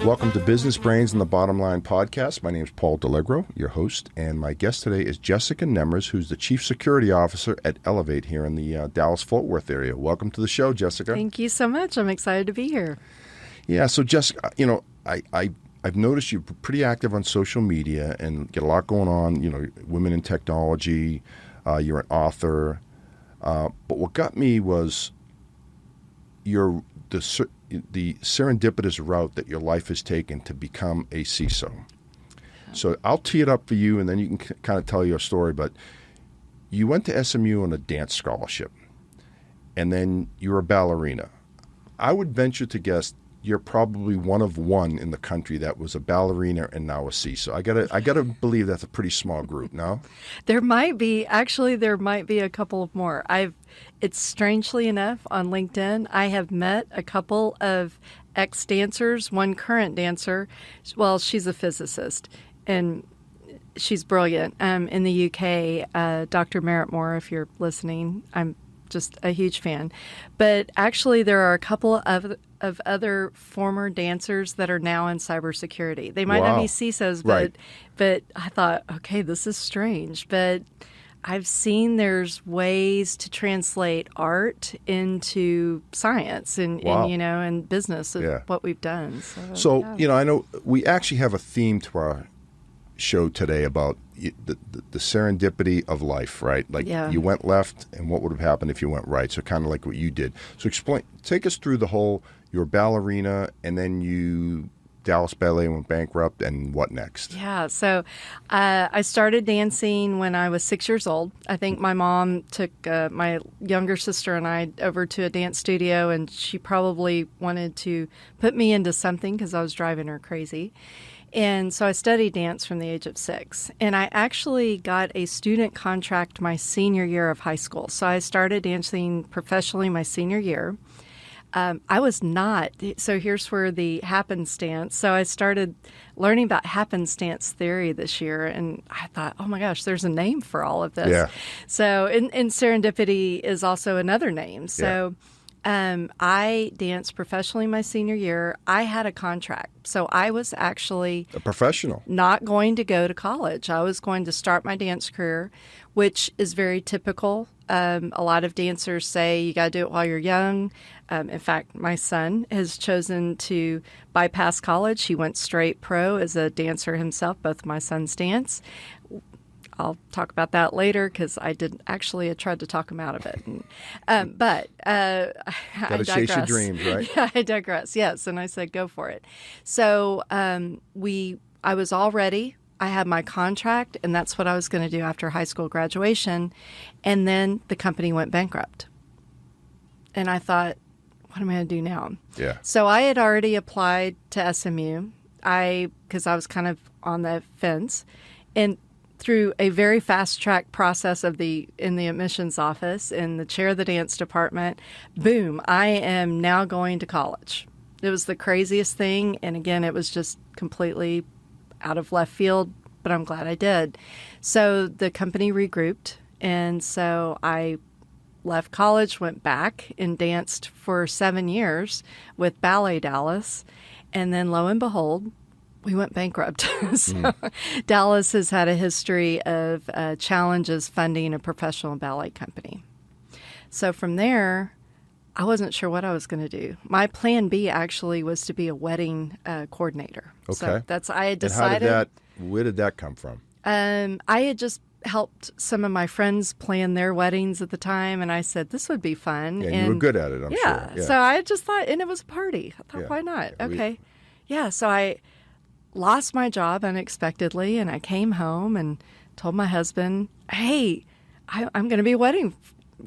Welcome to Business Brains and the Bottom Line podcast. My name is Paul DeLegro, your host, and my guest today is Jessica Nemmers, who's the Chief Security Officer at Elevate here in the Dallas-Fort Worth area. Welcome to the show, Jessica. Thank you so much. I'm excited to be here. Yeah, so Jessica, I've noticed you're pretty active on social media and get a lot going on, women in technology, you're an author. But what got me was the serendipitous route that your life has taken to become a CSO. So I'll tee it up for you, and then you can kind of tell your story. But you went to SMU on a dance scholarship, and then you were a ballerina. I would venture to guess you're probably one of one in the country that was a ballerina and now a CSO. I gotta believe that's a pretty small group, no? There might be a couple of more. It's strangely enough on LinkedIn, I have met a couple of ex-dancers, one current dancer. Well, she's a physicist and she's brilliant. In the UK, Dr. Merritt Moore, if you're listening, I'm just a huge fan. But actually, there are a couple of other former dancers that are now in cybersecurity. They might not be CISOs, but I thought, okay, this is strange. But I've seen there's ways to translate art into science and business of what we've done. So I know we actually have a theme to our show today about the serendipity of life, right? You went left, and what would have happened if you went right? So kind of like what you did. So take us through the whole. You were a ballerina, and then Dallas Ballet went bankrupt, and what next? Yeah, so I started dancing when I was 6 years old. I think my mom took my younger sister and I over to a dance studio, and she probably wanted to put me into something because I was driving her crazy. And so I studied dance from the age of 6. And I actually got a student contract my senior year of high school. So I started dancing professionally my senior year. I was not. So here's where the happenstance. So I started learning about happenstance theory this year. And I thought, oh my gosh, there's a name for all of this. Yeah. So and serendipity is also another name. So I danced professionally my senior year. I had a contract. So I was actually a professional, not going to go to college. I was going to start my dance career, which is very typical. A lot of dancers say you got to do it while you're young. In fact, my son has chosen to bypass college. He went straight pro as a dancer himself. Both my sons dance. I'll talk about that later because I tried to talk him out of it. But I digress. Got to chase your dreams, right? Yeah, I digress. Yes, and I said go for it. So I was all ready. I had my contract, and that's what I was going to do after high school graduation. And then the company went bankrupt. And I thought, what am I going to do now? Yeah. So I had already applied to SMU because I was kind of on the fence. And through a very fast-track process in the admissions office and the chair of the dance department, boom, I am now going to college. It was the craziest thing. And again, it was just completely out of left field, but I'm glad I did. So the company regrouped, and so I left college, went back and danced for 7 years with Ballet Dallas, and then lo and behold, we went bankrupt. Dallas has had a history of challenges funding a professional ballet company. So from there, I wasn't sure what I was going to do. My plan B actually was to be a wedding coordinator. Okay. So I had decided. And where did that come from? I had just helped some of my friends plan their weddings at the time, and I said, this would be fun. Yeah, and you were good at it, I'm sure. Yeah, so I just thought, and it was a party. I thought, why not? Okay. So I lost my job unexpectedly, and I came home and told my husband, hey, I'm going to be a wedding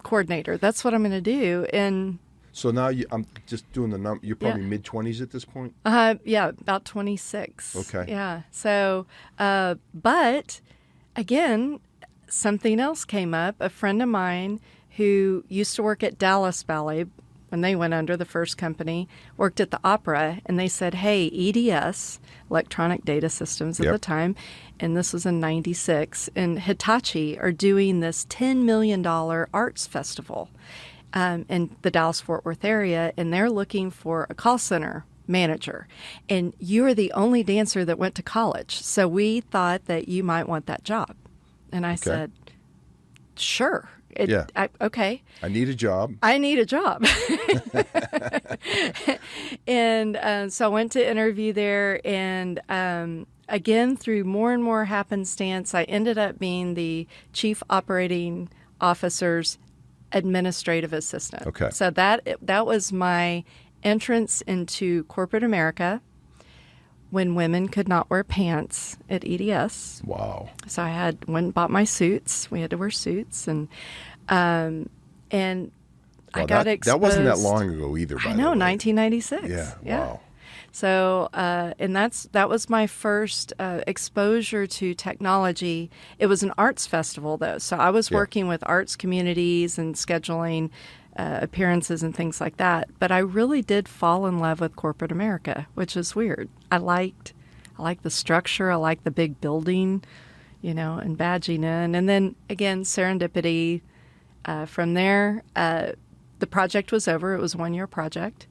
coordinator. That's what I'm going to do. And so now I'm just doing the number. You're probably mid-20s at this point? Yeah, about 26. Okay. Yeah. So, but again, something else came up. A friend of mine who used to work at Dallas Ballet when they went under, the first company, worked at the opera, and they said, hey, EDS, Electronic Data Systems at Yep. the time, and this was in 96, and Hitachi are doing this $10 million arts festival in the Dallas-Fort Worth area, and they're looking for a call center manager. And you are the only dancer that went to college, so we thought that you might want that job. And I said, sure. Okay. I need a job. I need a job. And so I went to interview there, and again, through more and more happenstance, I ended up being the chief operating officer's administrative assistant. Okay. So that was my entrance into corporate America when women could not wear pants at EDS. Wow. So I went and bought my suits. We had to wear suits, and I got exposed. That wasn't that long ago either. By I know, the way. 1996. Yeah. Wow. So, and that was my first exposure to technology. It was an arts festival, though. So I was working with arts communities and scheduling appearances and things like that. But I really did fall in love with corporate America, which is weird. I liked the structure. I liked the big building, and badging in. And then, again, serendipity. From there, the project was over. It was a 1-year project.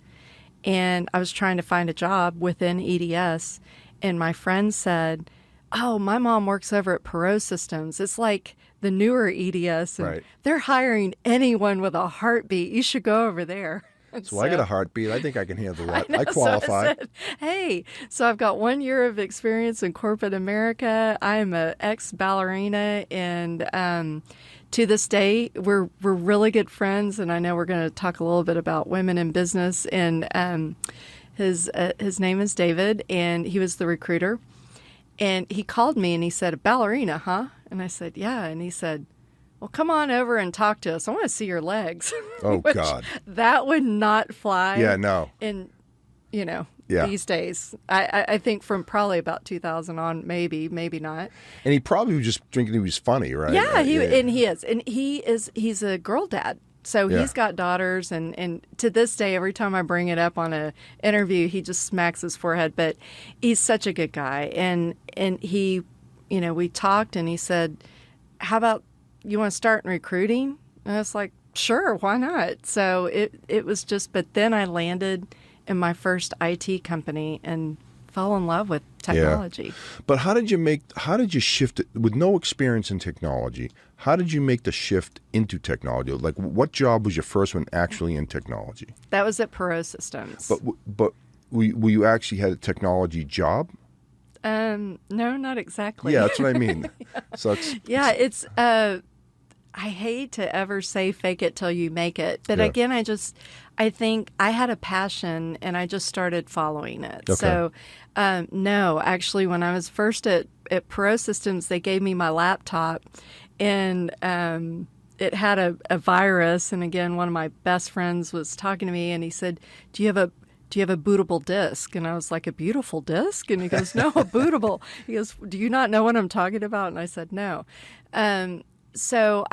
And I was trying to find a job within EDS, and my friend said, oh, my mom works over at Perot Systems. It's like the newer EDS, and they're hiring anyone with a heartbeat. You should go over there. So I got a heartbeat. I think I can handle that. I qualify. So I said, hey, so I've got 1 year of experience in corporate America. I'm an ex-ballerina, and to this day, we're really good friends, and I know we're going to talk a little bit about women in business. And his name is David, and he was the recruiter. And he called me, and he said, "A ballerina, huh?" And I said, "Yeah." And he said, "Well, come on over and talk to us. I want to see your legs." Oh, God. That would not fly. Yeah, no. In, these days. I think from probably about 2000 on, maybe not. And he probably was just drinking. He was funny, right? Yeah, he's a girl dad. So he's got daughters, and to this day, every time I bring it up on an interview, he just smacks his forehead. But he's such a good guy, and he, we talked, and he said, "How about you want to start in recruiting?" And I was like, "Sure, why not?" So it was just, but then I landed in my first IT company and fell in love with technology. Yeah. But how did you shift it with no experience in technology? How did you make the shift into technology? Like, what job was your first one actually in technology? That was at Perot Systems. But were you actually had a technology job? No, not exactly. Yeah, that's what I mean. So it's I hate to ever say fake it till you make it. But again, I think I had a passion, and I just started following it. Okay. So, no, actually, when I was first at Perot Systems, they gave me my laptop, and it had a virus. And again, one of my best friends was talking to me, and he said, do you have a bootable disk? And I was like, a beautiful disk? And he goes, no, a bootable. He goes, do you not know what I'm talking about? And I said, no. So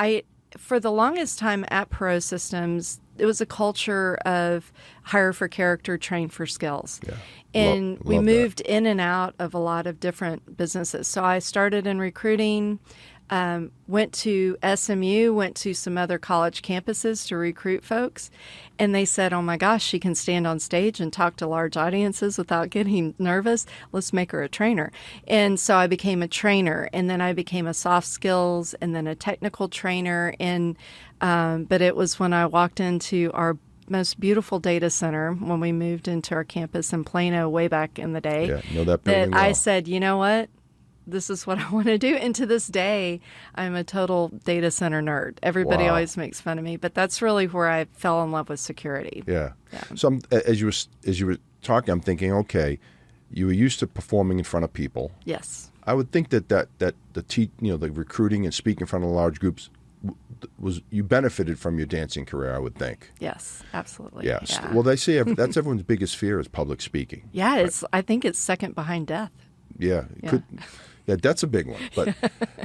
for the longest time at Perot Systems, it was a culture of hire for character, train for skills. Yeah. And we moved in and out of a lot of different businesses. So I started in recruiting, went to SMU, went to some other college campuses to recruit folks. And they said, oh my gosh, she can stand on stage and talk to large audiences without getting nervous. Let's make her a trainer. And so I became a trainer, and then I became a soft skills and then a technical trainer. And but it was when I walked into our most beautiful data center when we moved into our campus in Plano way back in the day. Yeah, know that building well. I said, you know what? This is what I want to do. And to this day, I'm a total data center nerd. Everybody always makes fun of me, but that's really where I fell in love with security. Yeah. So as you were talking, I'm thinking, okay, you were used to performing in front of people. Yes. I would think that the recruiting and speaking in front of large groups was you benefited from your dancing career, I would think. Yes, absolutely. Yes. Yeah. Well, they say that's everyone's biggest fear is public speaking. Yeah, I think it's second behind death. Yeah. Yeah. Could. Yeah, that's a big one. But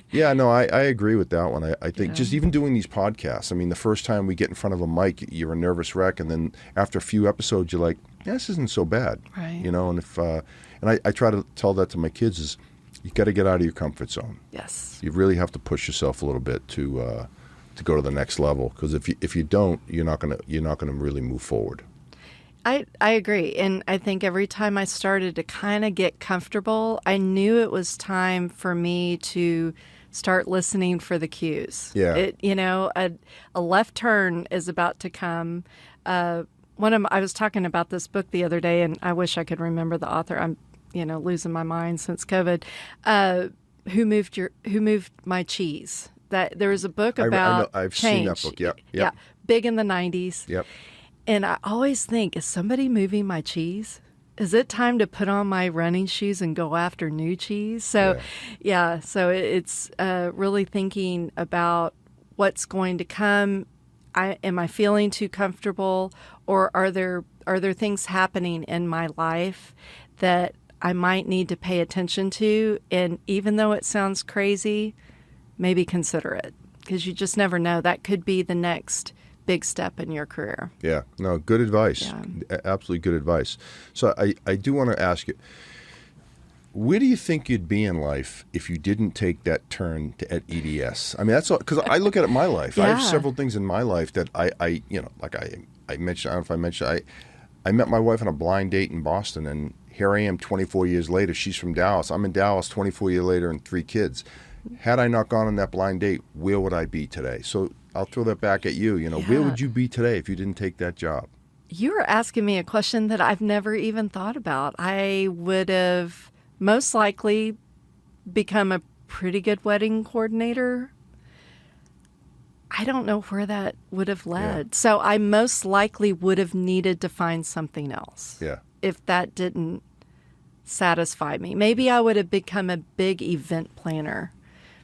yeah, no, I agree with that one. I think just even doing these podcasts, I mean, the first time we get in front of a mic, you're a nervous wreck. And then after a few episodes, you're like, yeah, this isn't so bad. Right. And if, and I try to tell that to my kids is you got to get out of your comfort zone. Yes. You really have to push yourself a little bit to go to the next level. Because if you don't, you're not gonna really move forward. I agree. And I think every time I started to kind of get comfortable, I knew it was time for me to start listening for the cues. Yeah. A left turn is about to come. I was talking about this book the other day, and I wish I could remember the author. I'm, losing my mind since COVID. Who moved my cheese? That there was a book about I've change. seen that book. Yep. Yeah, big in the 90s. Yep. And I always think, is somebody moving my cheese? Is it time to put on my running shoes and go after new cheese? So, so it's really thinking about what's going to come. Am I feeling too comfortable, or are there things happening in my life that I might need to pay attention to? And even though it sounds crazy, maybe consider it, because you just never know. That could be the next big step in your career. Yeah, no, good advice. Yeah. Absolutely good advice. So I do want to ask you, where do you think you'd be in life if you didn't take that turn at EDS? I mean, that's all, because I look at it in my life. I have several things in my life that I mentioned, I don't know if I mentioned, I met my wife on a blind date in Boston, and here I am 24 years later. She's from Dallas. I'm in Dallas 24 years later and 3 kids. Had I not gone on that blind date, where would I be today? So I'll throw that back at you. Where would you be today if you didn't take that job? You were asking me a question that I've never even thought about. I would have most likely become a pretty good wedding coordinator. I don't know where that would have led. Yeah. So I most likely would have needed to find something else. Yeah. If that didn't satisfy me. Maybe I would have become a big event planner.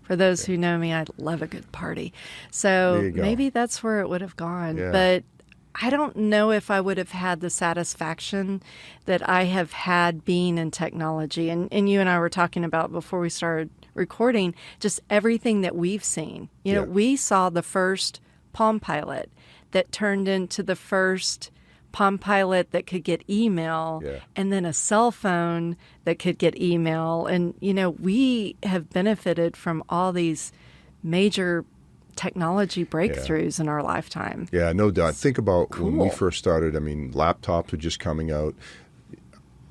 For those who know me, I love a good party. So maybe that's where it would have gone. Yeah. But I don't know if I would have had the satisfaction that I have had being in technology. And you and I were talking about before we started recording, just everything that we've seen. We saw the first Palm Pilot that turned into the first Palm Pilot that could get email, and then a cell phone that could get email. And, we have benefited from all these major technology breakthroughs in our lifetime. Yeah, no doubt. Think about when we Cool. first started. I mean, laptops were just coming out.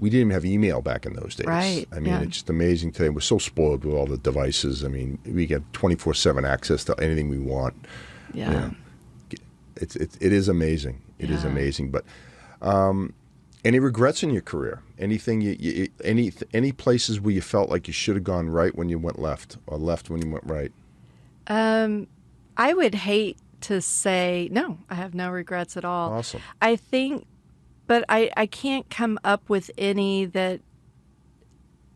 We didn't even have email back in those days. Right. I mean, it's just amazing today. We're so spoiled with all the devices. I mean, we get 24/7 access to anything we want. Yeah. It is amazing. It is amazing. But any regrets in your career? Anything any places where you felt like you should have gone right when you went left, or left when you went right? I would hate to say, no, I have no regrets at all. Awesome. I think, but I can't come up with any that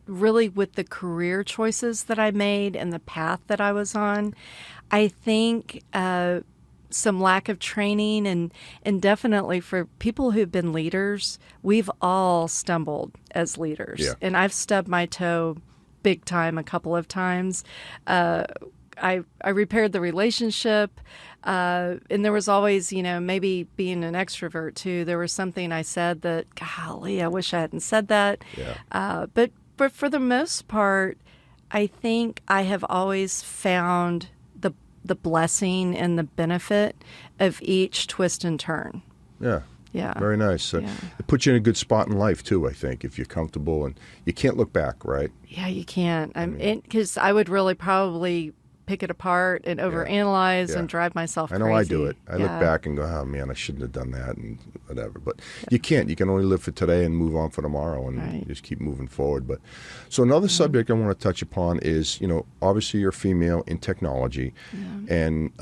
really, with the career choices that I made and the path that I was on. I think some lack of training, and definitely for people who've been leaders, we've all stumbled as leaders. Yeah. And I've stubbed my toe big time a couple of times. I repaired the relationship, and there was always, maybe being an extrovert too, there was something I said that, golly, I wish I hadn't said that. Yeah. But for the most part, I think I have always found the blessing and the benefit of each twist and turn. Yeah. Yeah. Very nice. It puts you in a good spot in life too, I think, if you're comfortable, and you can't look back, right? Yeah, you can't. Because I would really probably pick it apart and overanalyze and drive myself crazy. I know I do it. I look back and go, oh man, I shouldn't have done that, and whatever. But you can't. You can only live for today and move on for tomorrow, and just keep moving forward. But so another subject I want to touch upon is, obviously you're a female in technology, and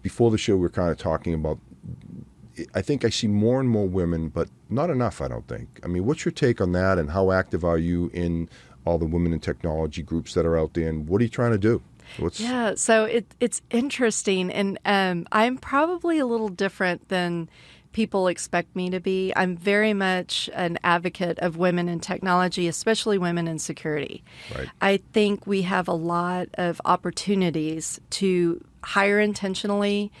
before the show we were kind of talking about, I think I see more and more women, but not enough, I don't think. I mean, what's your take on that, and how active are you in all the women in technology groups that are out there, and what are you trying to do? So it's interesting, and I'm probably a little different than people expect me to be. I'm very much an advocate of women in technology, especially women in security. Right. I think we have a lot of opportunities to hire intentionally,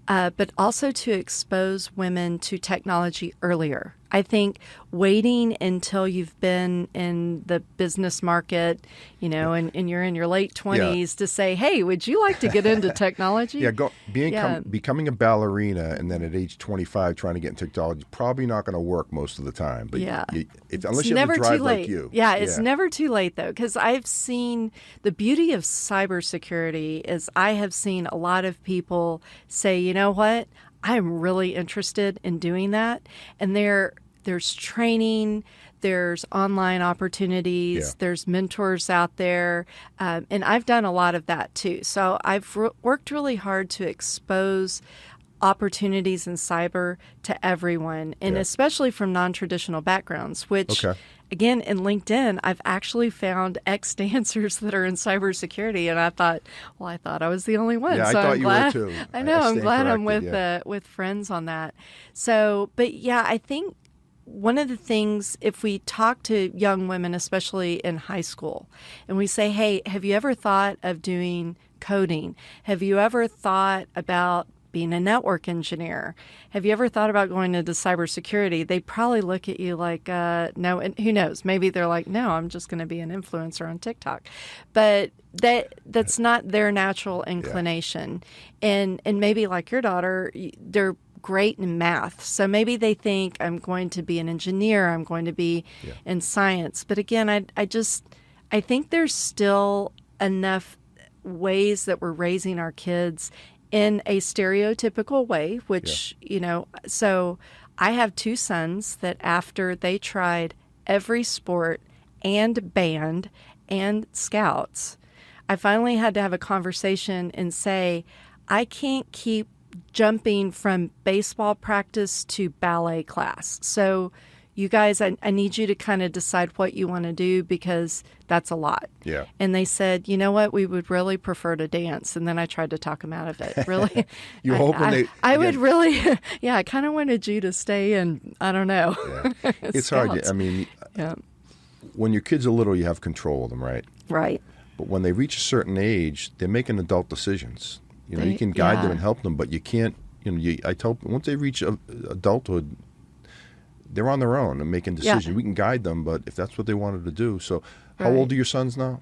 but also to expose women to technology earlier. I think waiting until you've been in the business market, and you're in your late 20s to say, hey, would you like to get into technology? Becoming a ballerina and then at age 25 trying to get into technology, probably not going to work most of the time. But unless you have a drive like you. Yeah, it's never too late, though, because I've seen the beauty of cybersecurity is I have seen a lot of people say, you know what? I'm really interested in doing that. And there's training, there's online opportunities, there's mentors out there. And I've done a lot of that too. So I've worked really hard to expose opportunities in cyber to everyone, and especially from non-traditional backgrounds, which again, in LinkedIn, I've actually found ex-dancers that are in cybersecurity, and I thought I was the only one. Yeah, so I thought I'm you glad, were too. I know. I'm glad I'm with friends on that. So, but yeah, I think one of the things, if we talk to young women, especially in high school, and we say, hey, have you ever thought of doing coding? Have you ever thought about being a network engineer? Have you ever thought about going into cybersecurity? They probably look at you like, no, and who knows? Maybe they're like, no, I'm just going to be an influencer on TikTok. But that's not their natural inclination. And maybe like your daughter, they're great in math. So maybe they think I'm going to be an engineer, I'm going to be in science. But again, I think there's still enough ways that we're raising our kids in a stereotypical way, which, so I have two sons that after they tried every sport and band and scouts, I finally had to have a conversation and say, I can't keep jumping from baseball practice to ballet class. So you guys, I need you to kind of decide what you want to do because that's a lot. Yeah. And they said, you know what, we would really prefer to dance. And then I tried to talk them out of it. Really? You hoping I would really, I kind of wanted you to stay and I don't know. Yeah. It's hard. I mean, when your kids are little, you have control of them, right? Right. But when they reach a certain age, they're making adult decisions. You can guide them and help them, but you can't, I tell them, once they reach adulthood, they're on their own and making decisions. Yeah. We can guide them, but if that's what they wanted to do. So how old are your sons now?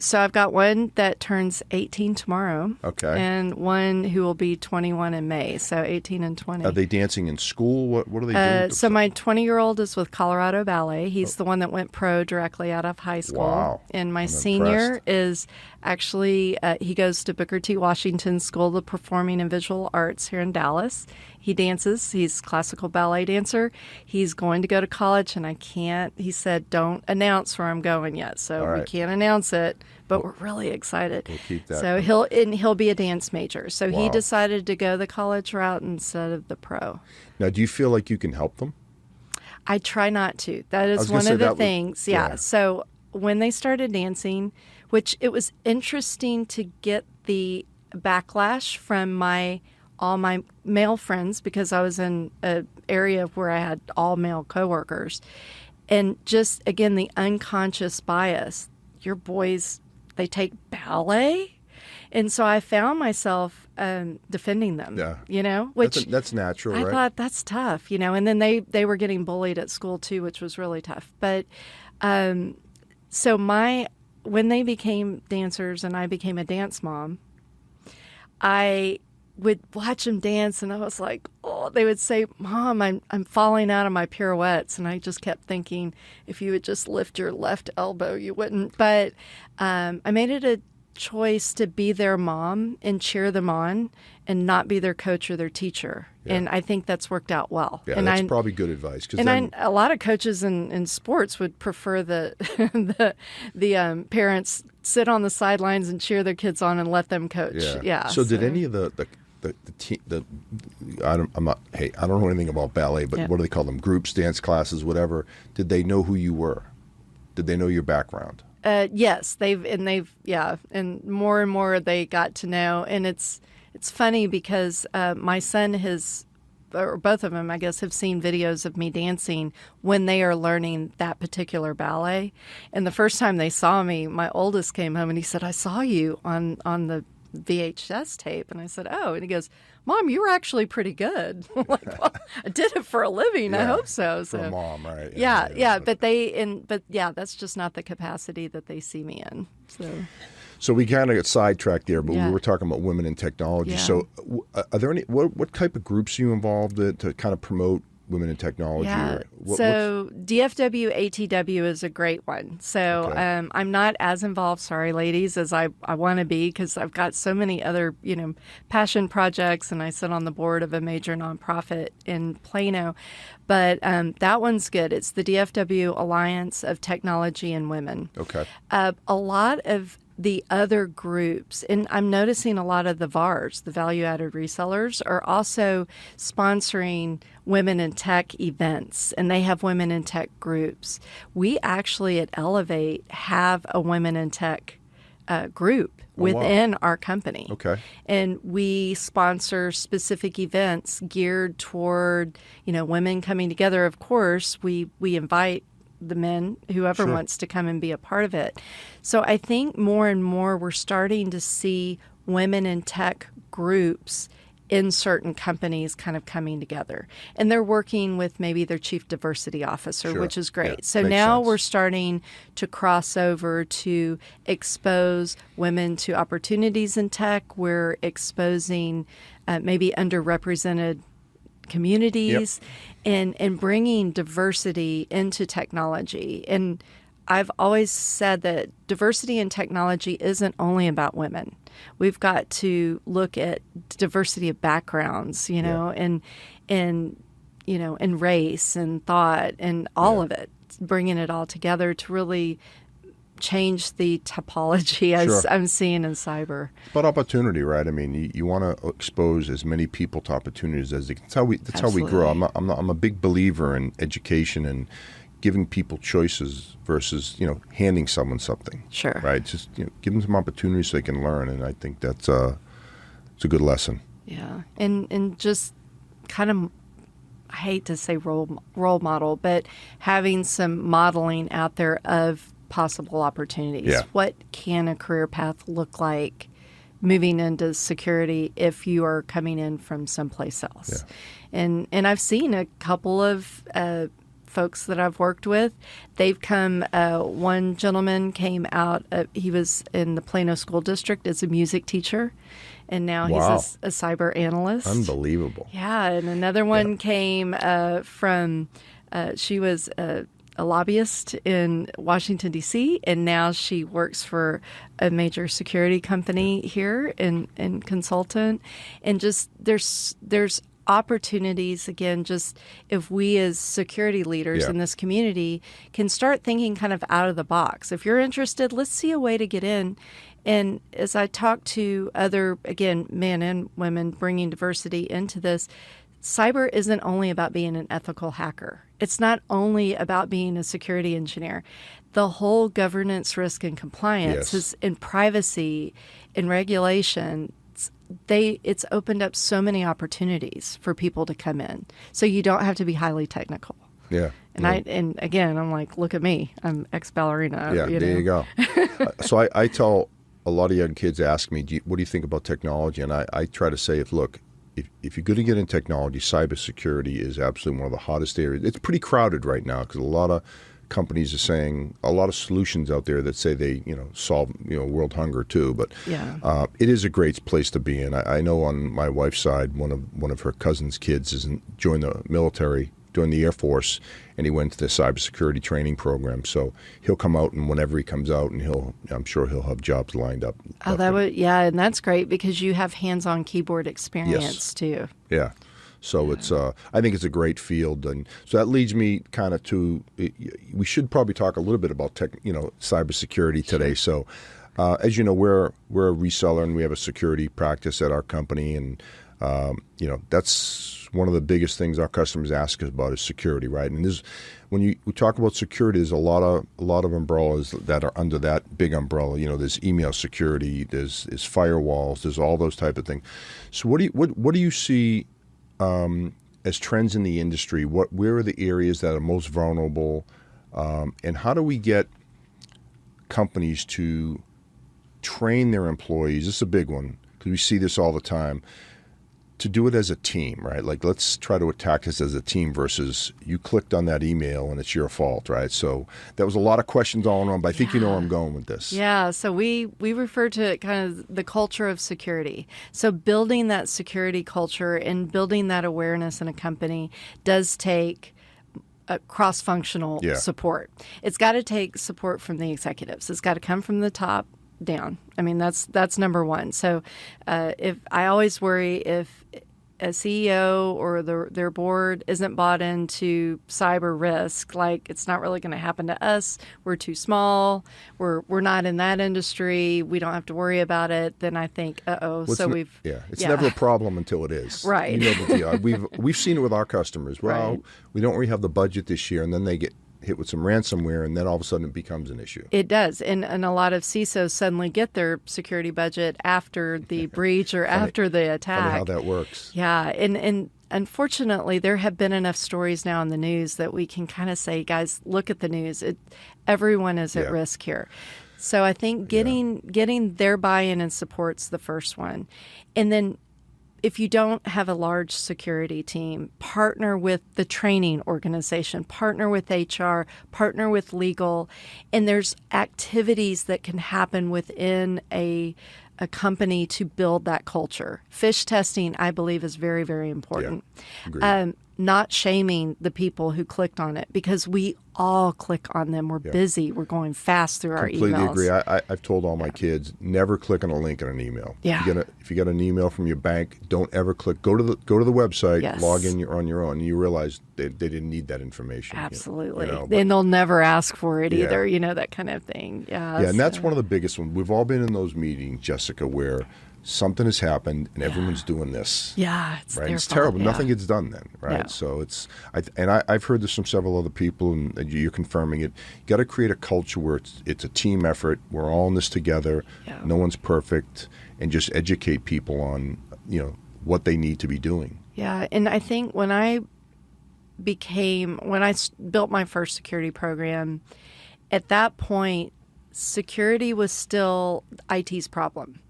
So I've got one that turns 18 tomorrow. Okay. And one who will be 21 in May, so 18 and 20. Are they dancing in school? What are they doing? So my 20-year-old is with Colorado Ballet. He's the one that went pro directly out of high school. Wow. And my senior impressed. is actually, he goes to Booker T. Washington School of Performing and Visual Arts here in Dallas. He dances. He's a classical ballet dancer. He's going to go to college, and he said, don't announce where I'm going yet. So we can't announce it, but we're really excited. We'll keep that. So he'll be a dance major. So he decided to go the college route instead of the pro. Now, do you feel like you can help them? I try not to. That is one of the things. Yeah. So when they started dancing, which it was interesting to get the backlash from all my male friends because I was in an area where I had all male coworkers. And just, again, the unconscious bias. Your boys, they take ballet? And so I found myself defending them, which that's natural, right? I thought that's tough, and then they were getting bullied at school too, which was really tough. But so when they became dancers and I became a dance mom, I would watch them dance and I was like, oh, they would say, Mom, I'm falling out of my pirouettes. And I just kept thinking, if you would just lift your left elbow, you wouldn't. But I made it a choice to be their mom and cheer them on and not be their coach or their teacher. Yeah. And I think that's worked out well. Yeah, and that's probably good advice. A lot of coaches in sports would prefer the parents sit on the sidelines and cheer their kids on and let them coach. Yeah. So did any of the I don't know anything about ballet, but what do they call them? Groups, dance classes, whatever. Did they know who you were? Did they know your background? Yes, and more they got to know. And it's funny because my son has or both of them, I guess, have seen videos of me dancing when they are learning that particular ballet. And the first time they saw me, my oldest came home and he said, "I saw you on the VHS tape." And I said, "Oh," and he goes, "Mom, you were actually pretty good." I'm like, "Well, I did it for a living. I hope so." For a mom, right? Yeah. But that's just not the capacity that they see me in. So we kind of got sidetracked there, but Yeah. we were talking about women in technology. Yeah. So are there any, what type of groups are you involved in to kind of promote women in technology? Yeah. Or So DFW ATW is a great one. So Okay. I'm not as involved, sorry, ladies, as I want to be, because I've got so many other, passion projects, and I sit on the board of a major nonprofit in Plano. But that one's good. It's the DFW Alliance of Technology and Women. Okay. A lot of the other groups, and I'm noticing a lot of the VARs, the value-added resellers, are also sponsoring women in tech events, and they have women in tech groups. We actually at Elevate have a women in tech group within our company. Okay. And we sponsor specific events geared toward, women coming together. Of course, we invite the men, whoever Sure. wants to come and be a part of it. So I think more and more we're starting to see women in tech groups in certain companies kind of coming together. And they're working with maybe their chief diversity officer, Sure. which is great. Yeah, So makes now sense. we're starting to cross over to expose women to opportunities in tech. We're exposing maybe underrepresented communities and bringing diversity into technology. And I've always said that diversity in technology isn't only about women. We've got to look at diversity of backgrounds, and race and thought and all of it, bringing it all together to really change the topology as Sure. I'm seeing in cyber. But opportunity, right? I mean, you want to expose as many people to opportunities as they can. That's how we grow. I'm a big believer in education and giving people choices versus handing someone something. Sure. Right. Just give them some opportunities so they can learn, and I think it's a good lesson. Yeah, and just kind of, I hate to say role model, but having some modeling out there of possible opportunities. Yeah. What can a career path look like moving into security if you are coming in from someplace else? Yeah. And I've seen a couple of folks that I've worked with. They've come, one gentleman came out, he was in the Plano School District as a music teacher, and now Wow. he's a cyber analyst. Unbelievable. Yeah, and another one came from, she was a lobbyist in Washington, D.C., and now she works for a major security company here and consultant. And just there's opportunities, again, just if we as security leaders in this community can start thinking kind of out of the box. If you're interested, let's see a way to get in. And as I talk to other, again, men and women bringing diversity into this, cyber isn't only about being an ethical hacker. It's not only about being a security engineer. The whole governance, risk, and compliance is in privacy, in regulation. It's opened up so many opportunities for people to come in. So you don't have to be highly technical. Yeah. And again, I'm like, look at me. I'm ex-ballerina. Yeah, there you go. So I tell a lot of young kids, ask me, what do you think about technology? And I try to say, if you're going to get in technology, cybersecurity is absolutely one of the hottest areas. It's pretty crowded right now because a lot of companies are saying a lot of solutions out there that say they solve world hunger too. But it is a great place to be in. I know on my wife's side, one of her cousin's kids joined the military, joined the Air Force, and he went to the cybersecurity training program. So he'll come out, and whenever he comes out, and I'm sure he'll have jobs lined up. Oh, and that's great because you have hands-on keyboard experience too. Yeah. So it's I think it's a great field, and so that leads me kind of to we should probably talk a little bit about cybersecurity today. So as you know, we're a reseller and we have a security practice at our company, and that's one of the biggest things our customers ask us about is security, right? And we talk about security, there's a lot of umbrellas that are under that big umbrella. There's email security, there's firewalls, there's all those type of things. So what do you see as trends in the industry, where are the areas that are most vulnerable, and how do we get companies to train their employees? This is a big one because we see this all the time. To do it as a team, right? Like, let's try to attack this as a team versus you clicked on that email and it's your fault, right? So that was a lot of questions all around, but I think you know where I'm going with this. Yeah, so we refer to it kind of the culture of security. So building that security culture and building that awareness in a company does take cross-functional support. It's got to take support from the executives. It's got to come from the top down. I mean, that's number one. So if I always worry if a CEO or their board isn't bought into cyber risk, like it's not really going to happen to us. We're too small. We're not in that industry. We don't have to worry about it. Then I think, it's never a problem until it is. Right. You know the deal. We've seen it with our customers. Well, right. We don't really have the budget this year, and then they get hit with some ransomware, and then all of a sudden it becomes an issue. It does. And a lot of CISOs suddenly get their security budget after the breach or after the attack. Funny how that works. Yeah. And unfortunately, there have been enough stories now in the news that we can kind of say, guys, look at the news. Everyone is at risk here. So I think getting their buy-in and support's the first one. And then if you don't have a large security team, partner with the training organization, partner with HR, partner with legal, and there's activities that can happen within a company to build that culture. Phish testing, I believe, is very, very important. Yeah, agreed. Not shaming the people who clicked on it, because we all click on them. We're busy. We're going fast through our emails. Completely agree. I've told all my kids, never click on a link in an email. Yeah. If you get an email from your bank, don't ever click. Go to the website, log in on your own, and you realize they didn't need that information. Absolutely. And they'll never ask for it either, that kind of thing. Yeah, and that's one of the biggest ones. We've all been in those meetings, Jessica, where something has happened and everyone's doing this. Yeah, it's right. Their It's fault. terrible. Yeah. Nothing gets done then, right? No. So I've heard this from several other people, and you're confirming it. You got to create a culture where it's a team effort. We're all in this together. Yeah. No one's perfect, and just educate people on what they need to be doing. Yeah, and I think when I built my first security program, at that point, security was still IT's problem.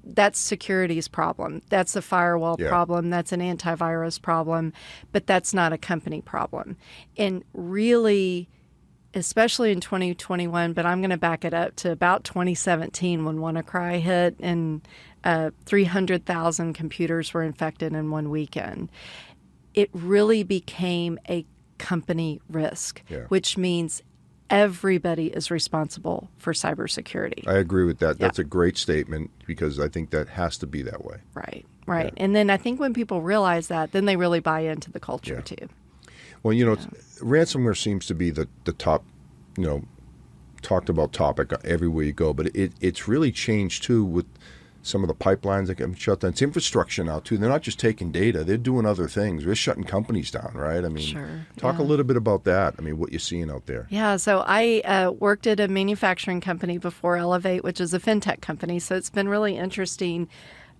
That's security's problem. That's a firewall problem. That's an antivirus problem. But that's not a company problem. And really, especially in 2021, but I'm going to back it up to about 2017 when WannaCry hit and 300,000 computers were infected in one weekend. It really became a company risk, which means everybody is responsible for cybersecurity. I agree with that. That's a great statement, because I think that has to be that way. Right. Yeah. And then I think when people realize that, then they really buy into the culture too. Well, ransomware seems to be the top, talked about topic everywhere you go, but it's really changed too with some of the pipelines that get shut down. It's infrastructure now too. They're not just taking data; they're doing other things. They're shutting companies down, right? I mean, talk a little bit about that. I mean, what you're seeing out there. Yeah. So I worked at a manufacturing company before Elevate, which is a fintech company. So it's been really interesting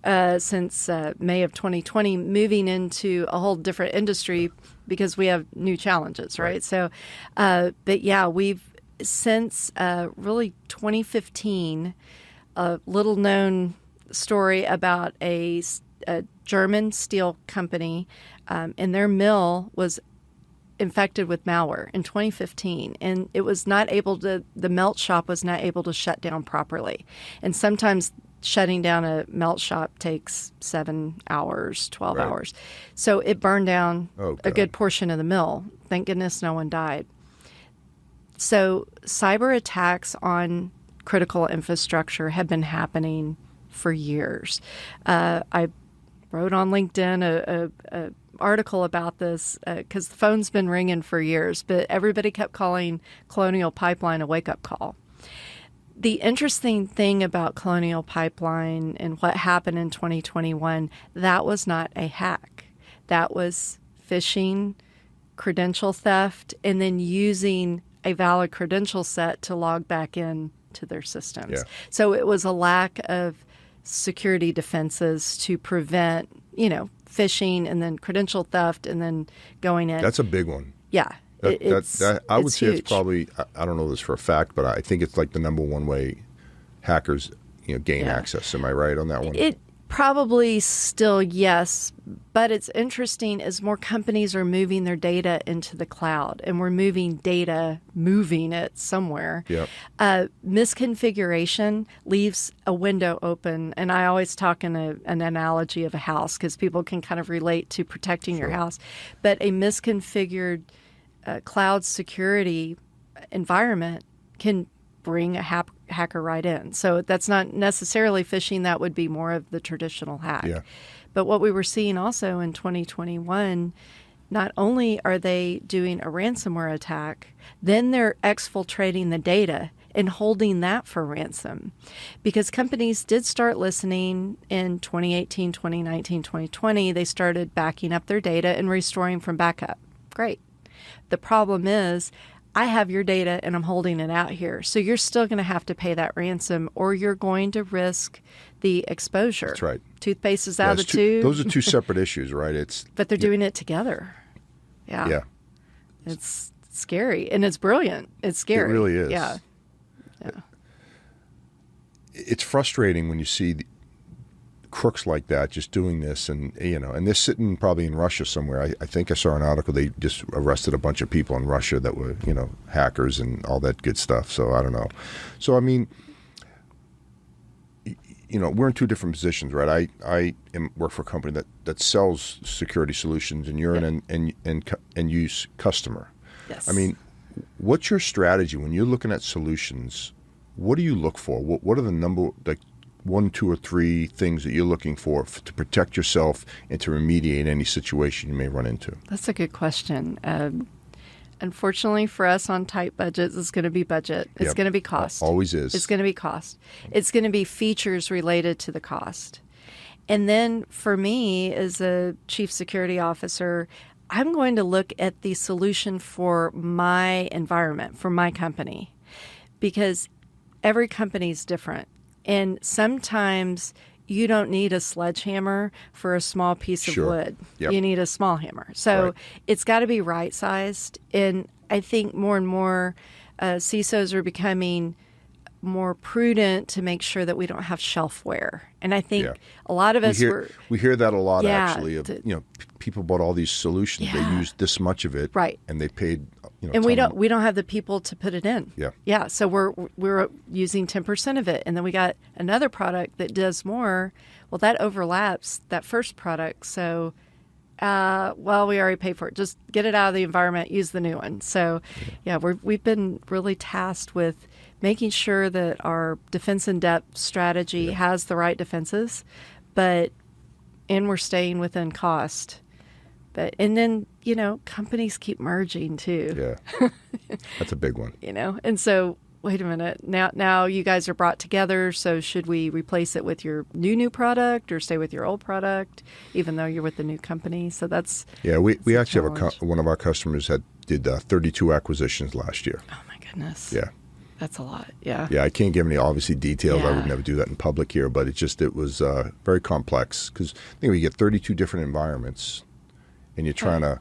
since May of 2020, moving into a whole different industry because we have new challenges, right? So, but yeah, we've since really 2015, a little known story about a German steel company, and their mill was infected with malware in 2015, and it was not able to. The melt shop was not able to shut down properly, and sometimes shutting down a melt shop takes 7 hours, 12 hours. So it burned down a good portion of the mill. Thank goodness no one died. So cyber attacks on critical infrastructure have been happening for years. I wrote on LinkedIn a article about this because the phone's been ringing for years, but everybody kept calling Colonial Pipeline a wake-up call. The interesting thing about Colonial Pipeline and what happened in 2021, that was not a hack. That was phishing, credential theft, and then using a valid credential set to log back in to their systems. So it was a lack of security defenses to prevent, phishing and then credential theft and then going in. That's a big one. Yeah. I would say huge. it's probably, I don't know this for a fact, but I think it's like the number one way hackers gain access. Am I right on that one? It probably still, yes. But it's interesting as more companies are moving their data into the cloud and we're moving it somewhere. Yep. Misconfiguration leaves a window open. And I always talk in an analogy of a house because people can kind of relate to protecting your house. But a misconfigured cloud security environment can bring a hacker right in. So that's not necessarily phishing. That would be more of the traditional hack. Yeah. But what we were seeing also in 2021, not only are they doing a ransomware attack, then they're exfiltrating the data and holding that for ransom. Because companies did start listening in 2018, 2019, 2020. They started backing up their data and restoring from backup. Great. The problem is, I have your data and I'm holding it out here. So you're still going to have to pay that ransom or you're going to risk the exposure. That's right. Toothpaste is out of the tube. Those are two separate issues, right? But they're doing it together. Yeah. Yeah. It's scary and it's brilliant. It's scary. It really is. Yeah. It's frustrating when you see crooks like that just doing this, and they're sitting probably in Russia somewhere. I think I saw an article, they just arrested a bunch of people in Russia that were hackers and all that good stuff. So I don't know. So I mean, we're in two different positions, right? I work for a company that sells security solutions, and you're an end use customer. Yes. I mean, what's your strategy when you're looking at solutions? What do you look for? What are the 1, 2, or 3 things that you're looking for to protect yourself and to remediate any situation you may run into? That's a good question. Unfortunately for us on tight budgets, it's going to be budget. It's going to be cost. Always is. It's going to be cost. It's going to be features related to the cost. And then for me as a chief security officer, I'm going to look at the solution for my environment, for my company, because every company is different. And sometimes you don't need a sledgehammer for a small piece of wood. Yep. You need a small hammer. So it's got to be right-sized. And I think more and more CISOs are becoming more prudent to make sure that we don't have shelfware. And I think a lot of us we hear that a lot actually. People bought all these solutions. They used this much of it, and they paid. And we don't have the people to put it in. Yeah. So we're using 10% of it, and then we got another product that does more. Well, that overlaps that first product. So, we already paid for it. Just get it out of the environment. Use the new one. So, we've been really tasked with making sure that our defense in depth strategy has the right defenses, and we're staying within cost. And then, companies keep merging too. Yeah. That's a big one. And so, wait a minute. Now you guys are brought together. So should we replace it with your new product or stay with your old product, even though you're with the new company? So that's we actually have one of our customers did 32 acquisitions last year. Oh my goodness. Yeah. That's a lot. Yeah. Yeah. I can't give any obviously details. I would never do that in public here, but it was very complex because I think we get 32 different environments. And you're trying to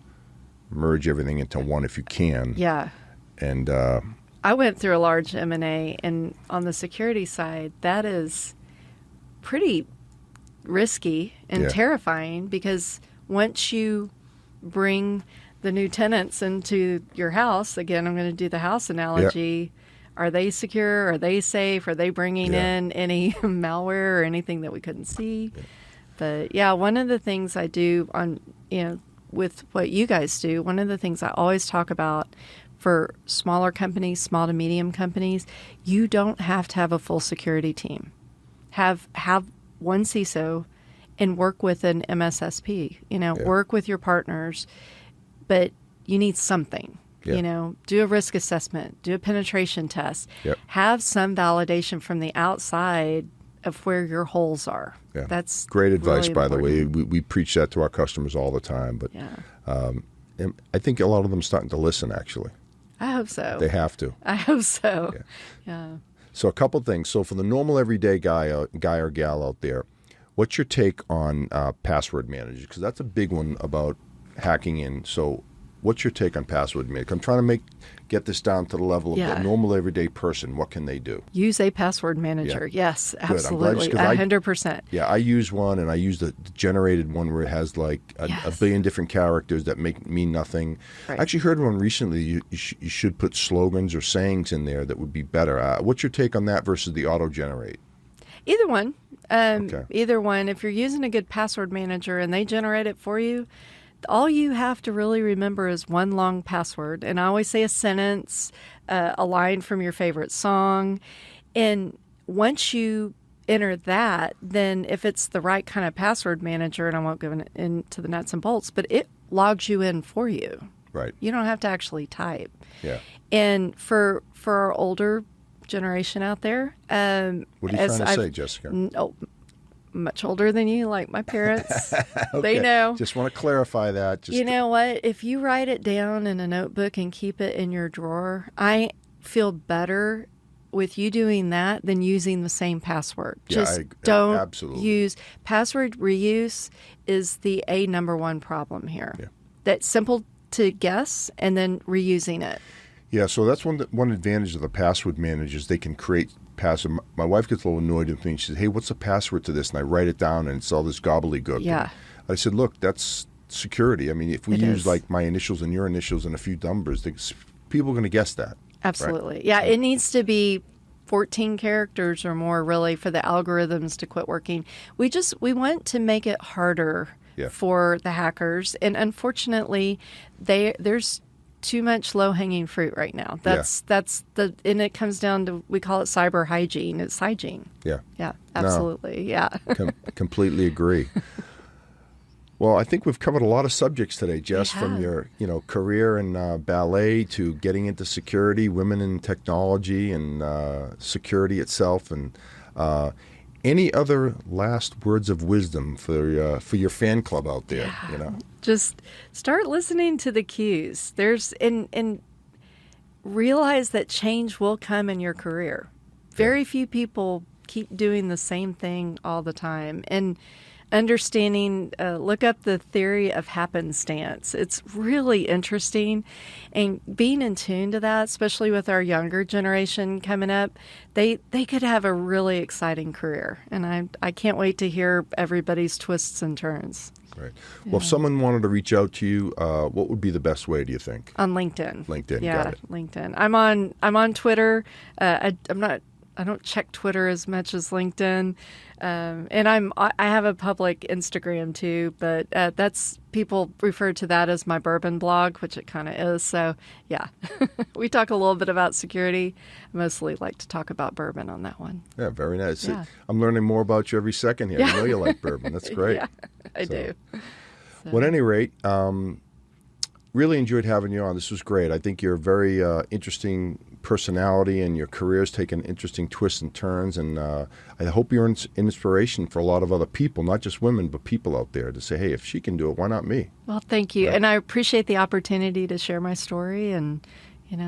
merge everything into one if you can. Yeah. And I went through a large M&A, and on the security side, that is pretty risky and terrifying because once you bring the new tenants into your house, again, I'm going to do the house analogy. Are they secure? Are they safe? Are they bringing in any malware or anything that we couldn't see? But one of the things I do on, with what you guys do, one of the things I always talk about for smaller companies, small to medium companies, you don't have to have a full security team. Have one CISO and work with an MSSP, work with your partners, but you need something. Do a risk assessment, do a penetration test, have some validation from the outside of where your holes are. Yeah. That's great advice, really by the way. important. We preach that to our customers all the time. But I think a lot of them are starting to listen, actually. I hope so. They have to. I hope so. Yeah. So a couple things. So for the normal everyday guy or gal out there, What's your take on password managers? Because that's a big one about hacking in. So what's your take on password managers? I'm trying to get this down to the level of the normal everyday person. What can they do? Use a password manager. Yeah. Yes, absolutely. 100%. Yeah, I use one, and I use the generated one where it has like a billion different characters that mean nothing. Right. I actually heard one recently. You should put slogans or sayings in there that would be better. What's your take on that versus the auto-generate? Either one. Okay. Either one. If you're using a good password manager and they generate it for you, all you have to really remember is one long password. And I always say a sentence, a line from your favorite song. And once you enter that, then if it's the right kind of password manager, and I won't go into the nuts and bolts, but it logs you in for you. Right. You don't have to actually type. Yeah. And for our older generation out there, what are you trying to say, Jessica? Much older than you, like my parents. Okay. They know. Just want to clarify that. You know what? If you write it down in a notebook and keep it in your drawer, I feel better with you doing that than using the same password. Just don't absolutely. use password reuse is the number one problem here. Yeah. That's simple to guess and then reusing it. Yeah, so that's one advantage of the password managers. They can create password. My wife gets a little annoyed with me. She says, "Hey, what's the password to this?" And I write it down, and it's all this gobbledygook. Yeah. And I said, "Look, that's security. I mean, if we It use is. like my initials and your initials and a few numbers, people are going to guess that." Absolutely. Right? Yeah, it needs to be 14 characters or more, really, for the algorithms to quit working. We want to make it harder for the hackers, and unfortunately, there's too much low-hanging fruit right now. And it comes down to, we call it cyber hygiene. It's hygiene. Yeah. Yeah, absolutely. No, yeah. Completely agree. Well, I think we've covered a lot of subjects today, Jess, from your career in ballet to getting into security, women in technology, and security itself. And any other last words of wisdom for your fan club out there? Yeah. Just start listening to the cues. And realize that change will come in your career. Very few people keep doing the same thing all the time. And understanding, look up the theory of happenstance. It's really interesting. And being in tune to that, especially with our younger generation coming up, they could have a really exciting career. And I can't wait to hear everybody's twists and turns. Right. Well, if someone wanted to reach out to you, what would be the best way, do you think? On LinkedIn. LinkedIn, yeah, got it. LinkedIn. I'm on Twitter. I don't check Twitter as much as LinkedIn, and I have a public Instagram too. But that's, people refer to that as my bourbon blog, which it kind of is. So yeah, we talk a little bit about security. I mostly like to talk about bourbon on that one. Yeah, very nice. Yeah. I'm learning more about you every second here. I know you like bourbon. That's great. Yeah, I do. So. Well, at any rate, really enjoyed having you on. This was great. I think you're a very interesting personality, and your career's taken interesting twists and turns. And I hope you're an inspiration for a lot of other people, not just women, but people out there, to say, hey, if she can do it, why not me? Well, thank you. Right. And I appreciate the opportunity to share my story, and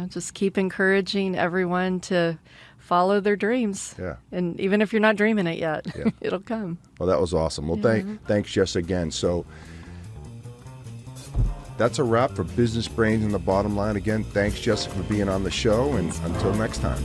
just keep encouraging everyone to follow their dreams. Yeah. And even if you're not dreaming it yet, it'll come. Well, that was awesome. Well, thanks, Jess, again. So that's a wrap for Business Brains and the Bottom Line. Again, thanks, Jessica, for being on the show, and until next time.